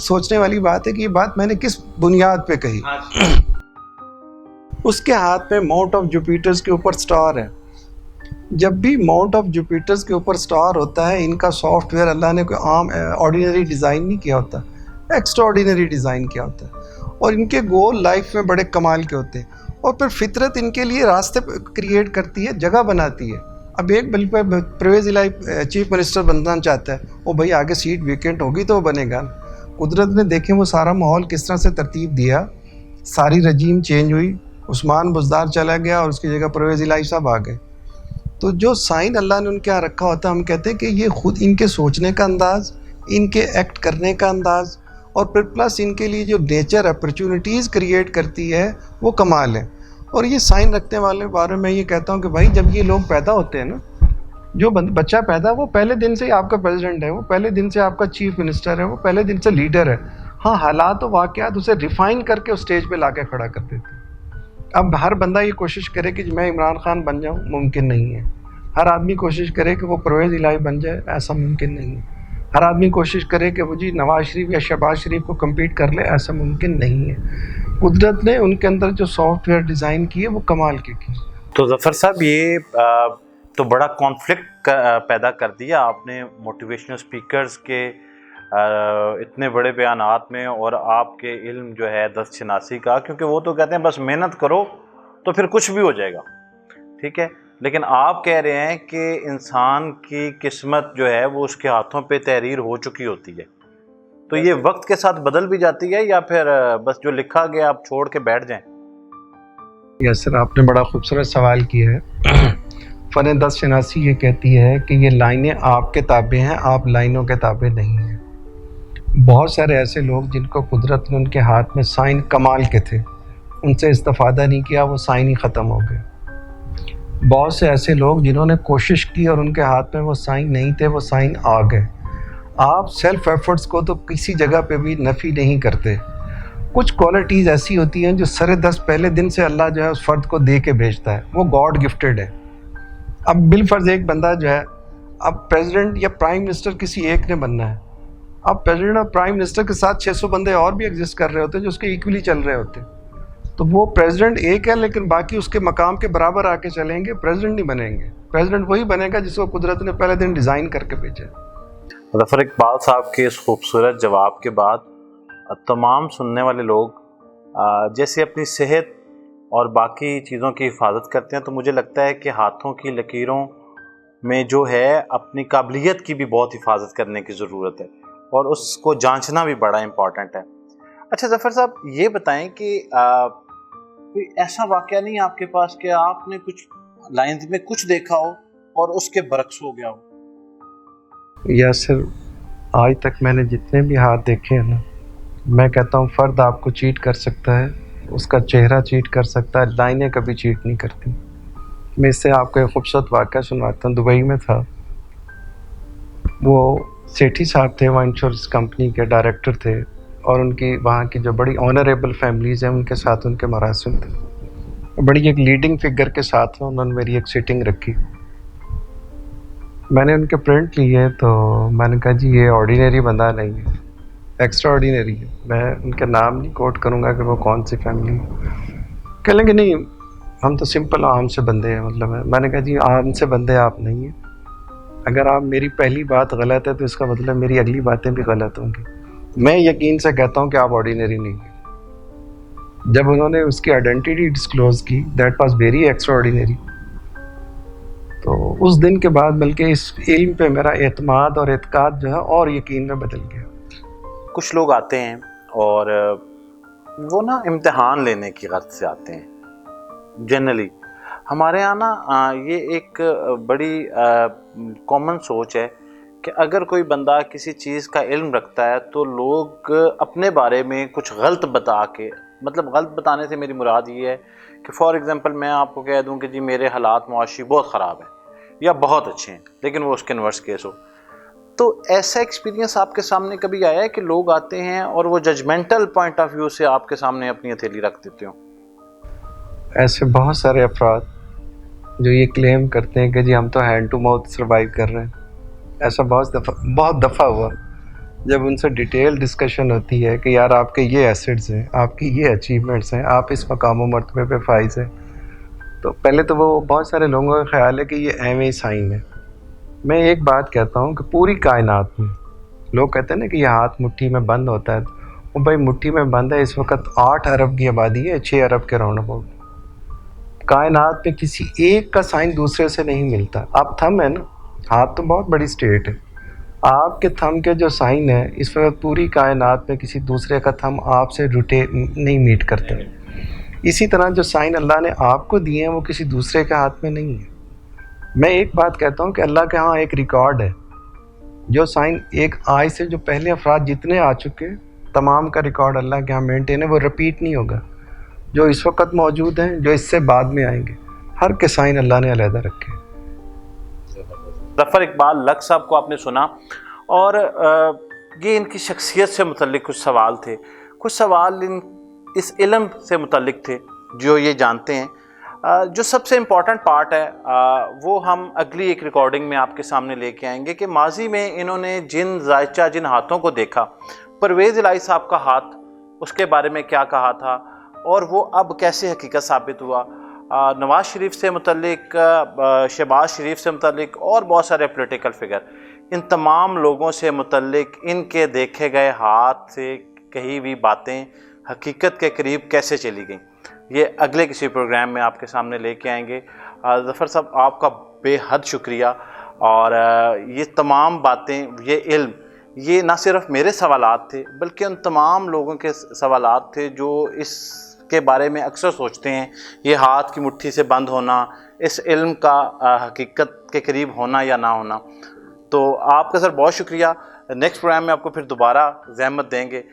سوچنے والی بات ہے کہ یہ بات میں نے کس بنیاد پہ کہی. اس کے ہاتھ میں ماؤنٹ آف جوپیٹرز کے اوپر سٹار ہے. جب بھی ماؤنٹ آف جوپیٹرز کے اوپر سٹار ہوتا ہے، ان کا سافٹ ویئر اللہ نے کوئی عام آرڈینری ڈیزائن نہیں کیا ہوتا، ایکسٹرا آرڈینری ڈیزائن کیا ہوتا ہے، اور ان کے گول لائف میں بڑے کمال کے ہوتے ہیں، اور پھر فطرت ان کے لیے راستے کریٹ کرتی ہے، جگہ بناتی ہے. اب ایک پرویز الہی چیف منسٹر بننا چاہتا ہے، وہ بھائی آگے سیٹ ویکینٹ ہوگی تو وہ بنے گا. قدرت نے دیکھیں وہ سارا ماحول کس طرح سے ترتیب دیا، ساری رجیم چینج ہوئی، عثمان بزدار چلا گیا اور اس کی جگہ پرویز الہی صاحب آ گئے. تو جو سائن اللہ نے ان کے یہاں رکھا ہوتا ہے، ہم کہتے ہیں کہ یہ خود ان کے سوچنے کا انداز، ان کے ایکٹ کرنے کا انداز، اور پھر پلس ان کے لیے جو نیچر اپرچونٹیز کریٹ کرتی ہے وہ کمال ہے. اور یہ سائن رکھنے والے بارے میں یہ کہتا ہوں کہ بھائی جب یہ لوگ پیدا ہوتے ہیں نا، جو بچہ پیدا وہ پہلے دن سے ہی آپ کا پریزیڈنٹ ہے، وہ پہلے دن سے آپ کا چیف منسٹر ہے، وہ پہلے دن سے لیڈر ہے. ہاں، حالات و واقعات اسے ریفائن کر کے اس اسٹیج پہ لا کے کھڑا کر دیتے ہیں. اب ہر بندہ یہ کوشش کرے کہ میں عمران خان بن جاؤں، ممکن نہیں ہے. ہر آدمی کوشش کرے کہ وہ پرویز الہی بن جائے، ایسا ممکن نہیں ہے. ہر آدمی کوشش کرے کہ وہ نواز شریف یا شہباز شریف کو کمپیٹ کر لے، ایسا ممکن نہیں ہے. قدرت نے ان کے اندر جو سافٹ ویئر ڈیزائن کیے وہ کمال کے کیے. تو ظفر صاحب یہ تو بڑا کانفلکٹ پیدا کر دیا آپ نے موٹیویشنل اسپیکرز کے اتنے بڑے بیانات میں، اور آپ کے علم جو ہے دست شناسی کا، کیونکہ وہ تو کہتے ہیں بس محنت کرو تو پھر کچھ بھی ہو جائے گا، ٹھیک ہے. لیکن آپ کہہ رہے ہیں کہ انسان کی قسمت جو ہے وہ اس کے ہاتھوں پہ تحریر ہو چکی ہوتی ہے. تو یہ وقت کے ساتھ بدل بھی جاتی ہے، یا پھر بس جو لکھا گیا آپ چھوڑ کے بیٹھ جائیں؟ یاسر، آپ نے بڑا خوبصورت سوال کیا ہے. فن دست شناسی یہ کہتی ہے کہ یہ لائنیں آپ کے تابع ہیں، آپ لائنوں کے تابع نہیں ہیں. بہت سارے ایسے لوگ جن کو قدرت نے ان کے ہاتھ میں سائن کمال کے تھے، ان سے استفادہ نہیں کیا، وہ سائن ہی ختم ہو گئے. بہت سے ایسے لوگ جنہوں نے کوشش کی اور ان کے ہاتھ میں وہ سائن نہیں تھے، وہ سائن آ گئے. آپ سیلف ایفرٹس کو تو کسی جگہ پہ بھی نفی نہیں کرتے. کچھ کوالٹیز ایسی ہوتی ہیں جو سر دست پہلے دن سے اللہ جو ہے اس فرد کو دے کے بھیجتا ہے، وہ گاڈ گفٹیڈ ہے. اب بالفرض ایک بندہ جو ہے، اب پریزیڈنٹ یا پرائم منسٹر کسی ایک نے بننا ہے. اب پریزیڈنٹ اور پرائم منسٹر کے ساتھ 600 بندے اور بھی ایگزسٹ کر رہے ہوتے ہیں جو اس کے ایکولی چل رہے ہوتے ہیں. تو وہ پریزیڈنٹ ایک ہے لیکن باقی اس کے مقام کے برابر آ کے چلیں گے، پریزیڈنٹ نہیں بنیں گے. پریزیڈنٹ وہی بنے گا جس کو قدرت نے پہلے دن ڈیزائن کر کے بھیجا. ظفر اقبال صاحب کے اس خوبصورت جواب کے بعد تمام سننے والے لوگ جیسے اپنی صحت اور باقی چیزوں کی حفاظت کرتے ہیں، تو مجھے لگتا ہے کہ ہاتھوں کی لکیروں میں جو ہے اپنی قابلیت کی بھی بہت حفاظت کرنے کی ضرورت ہے، اور اس کو جانچنا بھی بڑا امپورٹنٹ ہے. اچھا ظفر صاحب، یہ بتائیں کہ کوئی ایسا واقعہ نہیں آپ کے پاس کہ آپ نے کچھ لائنز میں کچھ دیکھا ہو اور اس کے برعکس ہو گیا ہو؟ یاسر، آج تک میں نے جتنے بھی ہاتھ دیکھے ہیں نا، میں کہتا ہوں فرد آپ کو چیٹ کر سکتا ہے، اس کا چہرہ چیٹ کر سکتا ہے، لائنیں کبھی چیٹ نہیں کرتی. میں اس سے آپ کو ایک خوبصورت واقعہ سنواتا ہوں. دبئی میں تھا، وہ سیٹھی صاحب تھے، وہ انشورنس کمپنی کے ڈائریکٹر تھے، اور ان کی وہاں کی جو بڑی آنریبل فیملیز ہیں ان کے ساتھ ان کے مراسم تھے. بڑی ایک لیڈنگ فگر کے ساتھ انہوں نے میری ایک سیٹنگ رکھی. میں نے ان کے پرنٹ لیے تو میں نے کہا جی یہ آرڈینری بندہ نہیں ہے، ایکسٹرا آرڈینری ہے. میں ان کے نام نہیں کوٹ کروں گا کہ وہ کون سی فیملی ہے. کہہ لیں کہ نہیں ہم تو سمپل عام سے بندے ہیں. مطلب ہے، میں نے کہا جی عام سے بندے آپ نہیں ہیں. اگر آپ میری پہلی بات غلط ہے تو اس کا مطلب میری اگلی باتیں بھی غلط ہوں گی. میں یقین سے کہتا ہوں کہ آپ آرڈینری نہیں ہیں. جب انہوں نے اس کی آئیڈینٹی ڈسکلوز کی، that was very extra ordinary. تو اس دن کے بعد بلکہ اس علم پہ میرا اعتماد اور اعتقاد جو ہے اور یقین میں بدل گیا. کچھ لوگ آتے ہیں اور وہ نا امتحان لینے کی غرض سے آتے ہیں. جنرلی ہمارے یہاں نا یہ ایک بڑی کامن سوچ ہے کہ اگر کوئی بندہ کسی چیز کا علم رکھتا ہے تو لوگ اپنے بارے میں کچھ غلط بتا کے، مطلب غلط بتانے سے میری مراد یہ ہے کہ فار ایگزامپل میں آپ کو کہہ دوں کہ جی میرے حالات معاشی بہت خراب ہیں یا بہت اچھے ہیں، لیکن وہ اس کے انورس کیس ہو. تو ایسا ایکسپیرینس آپ کے سامنے کبھی آیا ہے کہ لوگ آتے ہیں اور وہ ججمنٹل پوائنٹ آف ویو سے آپ کے سامنے اپنی ہتھیلی رکھ دیتے ہوں؟ ایسے بہت سارے افراد جو یہ کلیم کرتے ہیں کہ جی ہم تو ہینڈ ٹو ماؤتھ سروائیو کر رہے ہیں. ایسا بہت دفعہ ہوا. جب ان سے ڈیٹیل ڈسکشن ہوتی ہے کہ یار آپ کے یہ ایسٹس ہیں، آپ کی یہ اچیومنٹس ہیں، آپ اس مقام و مرتبے پہ فائز ہیں، تو پہلے تو وہ بہت سارے لوگوں کا خیال ہے کہ یہ ایویں سائن ہے۔ میں ایک بات کہتا ہوں کہ پوری کائنات میں لوگ کہتے ہیں نا کہ یہ ہاتھ مٹھی میں بند ہوتا ہے، وہ بھائی مٹھی میں بند ہے، اس وقت 8 ارب کی آبادی ہے، 6 ارب کے راؤنڈ اباؤٹ۔ کائنات میں کسی ایک کا سائن دوسرے سے نہیں ملتا۔ آپ تھم ہے نا، ہاتھ تو بہت بڑی اسٹیٹ ہے، آپ کے تھم کے جو سائن ہے اس وقت پوری کائنات میں کسی دوسرے کا تھم آپ سے نہیں میٹ کرتے۔ اسی طرح جو سائن اللہ نے آپ کو دیے ہیں وہ کسی دوسرے کے ہاتھ میں نہیں ہے۔ میں ایک بات کہتا ہوں کہ اللہ کے ہاں ایک ریکارڈ ہے، جو سائن ایک آج سے جو پہلے افراد جتنے آ چکے تمام کا ریکارڈ اللہ کے ہاں مینٹین ہے، وہ رپیٹ نہیں ہوگا۔ جو اس وقت موجود ہیں، جو اس سے بعد میں آئیں گے، ہر کے سائن اللہ نے علیحدہ رکھے۔ ظفر اقبال لک صاحب کو آپ نے سنا، اور یہ ان کی شخصیت سے متعلق کچھ سوال تھے، کچھ سوال اس علم سے متعلق تھے جو یہ جانتے ہیں۔ جو سب سے امپورٹنٹ پارٹ ہے وہ ہم اگلی ایک ریکارڈنگ میں آپ کے سامنے لے کے آئیں گے کہ ماضی میں انہوں نے جن ذائچہ جن ہاتھوں کو دیکھا، پرویز الہی صاحب کا ہاتھ، اس کے بارے میں کیا کہا تھا اور وہ اب کیسے حقیقت ثابت ہوا۔ نواز شریف سے متعلق، شہباز شریف سے متعلق اور بہت سارے پولیٹیکل فگر، ان تمام لوگوں سے متعلق ان کے دیکھے گئے ہاتھ سے کہی ہوئی باتیں حقیقت کے قریب کیسے چلی گئیں، یہ اگلے کسی پروگرام میں آپ کے سامنے لے کے آئیں گے۔ ظفر صاحب آپ کا بے حد شکریہ، اور یہ تمام باتیں، یہ علم، یہ نہ صرف میرے سوالات تھے بلکہ ان تمام لوگوں کے سوالات تھے جو اس کے بارے میں اکثر سوچتے ہیں، یہ ہاتھ کی مٹھی سے بند ہونا، اس علم کا حقیقت کے قریب ہونا یا نہ ہونا۔ تو آپ کا سر بہت شکریہ، نیکسٹ پروگرام میں آپ کو پھر دوبارہ زحمت دیں گے۔